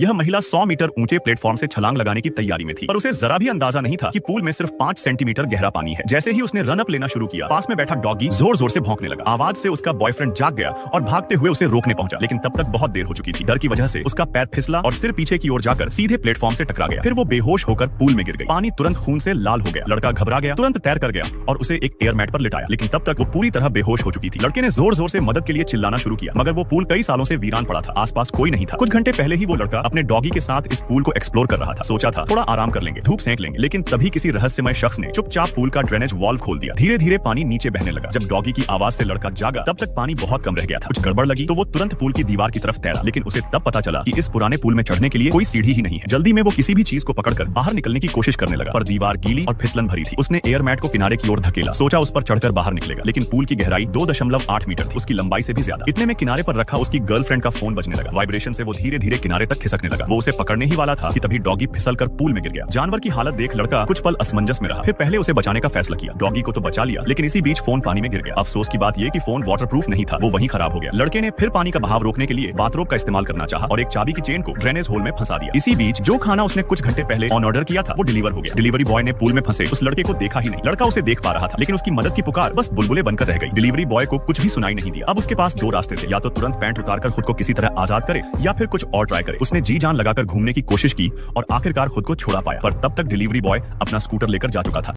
यह महिला 100 मीटर ऊंचे प्लेटफॉर्म से छलांग लगाने की तैयारी में थी, पर उसे जरा भी अंदाजा नहीं था कि पूल में सिर्फ 5 सेंटीमीटर गहरा पानी है। जैसे ही उसने रन अप लेना शुरू किया, पास में बैठा डॉगी जोर जोर से भौंकने लगा। आवाज से उसका बॉयफ्रेंड जाग गया और भागते हुए उसे रोकने पहुंचा, लेकिन तब तक बहुत देर हो चुकी थी। डर की वजह से उसका पैर फिसला और सिर पीछे की ओर जाकर सीधे प्लेटफॉर्म से टकरा गया। फिर वो बेहोश होकर पूल में गिर गई। पानी तुरंत खून से लाल हो गया। लड़का घबरा गया, तुरंत तैर कर गया और उसे एक एयर मैट पर लिटाया, लेकिन तब तक वो पूरी तरह बेहोश हो चुकी थी। लड़के ने जोर जोर से मदद के लिए चिल्लाना शुरू किया, मगर वो पूल कई सालों से वीरान पड़ा था। आसपास कोई नहीं था। कुछ घंटे पहले ही वो लड़का अपने डॉगी के साथ इस पूल को एक्सप्लोर कर रहा था। सोचा था थोड़ा आराम कर लेंगे, धूप सेंक लेंगे, लेकिन तभी किसी रहस्यमय शख्स ने चुपचाप पूल का ड्रेनेज वाल्व खोल दिया। धीरे धीरे पानी नीचे बहने लगा। जब डॉगी की आवाज से लड़का जागा, तब तक पानी बहुत कम रह गया था। कुछ गड़बड़ लगी तो वो तुरंत पूल की दीवार की तरफ तैरा, लेकिन उसे तब पता चला कि इस पुराने पूल में चढ़ने के लिए कोई सीढ़ी ही नहीं है। जल्दी में वो किसी भी चीज को पकड़कर बाहर निकलने की कोशिश करने लगा, पर दीवार गीली और फिसलन भरी थी। उसने एयर मैट को किनारे की ओर धकेला, सोचा उस पर चढ़कर बाहर निकलेगा, लेकिन पूल की गहराई 2.8 मीटर थी, उसकी लंबाई से भी ज्यादा। इतने में किनारे पर रखा उसकी गर्लफ्रेंड का फोन बजने लगा। वाइब्रेशन से वो धीरे धीरे किनारे तक खिसकने लगा। वो उसे पकड़ने ही वाला था कि तभी डॉगी फिसलकर पूल में गिर गया। जानवर की हालत देख लड़का कुछ पल असमंजस में रहा, फिर पहले उसे बचाने का फैसला किया। डॉगी को तो बचा लिया, लेकिन इसी बीच फोन पानी में गिर गया। अफसोस की बात यह कि फोन वाटरप्रूफ नहीं था, वो वहीं खराब हो गया। लड़के ने फिर पानी का बहाव रोकने के लिए बाथरोब का इस्तेमाल करना चाहा और एक चाबी की चेन को ड्रेनेज होल में फंसा दिया। इसी बीच जो खाना उसने कुछ घंटे पहले ऑन ऑर्डर किया था वो डिलीवर हो गया। डिलीवरी बॉय ने पूल में फंसे उस लड़के को देखा ही नहीं। लड़का उसे देख पा रहा था, लेकिन उसकी मदद की पुकार बस बुलबुले बनकर रह गई। डिलीवरी बॉय को कुछ भी सुनाई नहीं दिया। अब उसके पास दो रास्ते थे, या तो तुरंत पैंट उतारकर खुद को किसी तरह आजाद करे, या फिर कुछ और ट्राई करे। उसने जी जान लगाकर घूमने की कोशिश की और आखिरकार खुद को छोड़ा पाया, पर तब तक डिलीवरी बॉय अपना स्कूटर लेकर जा चुका था।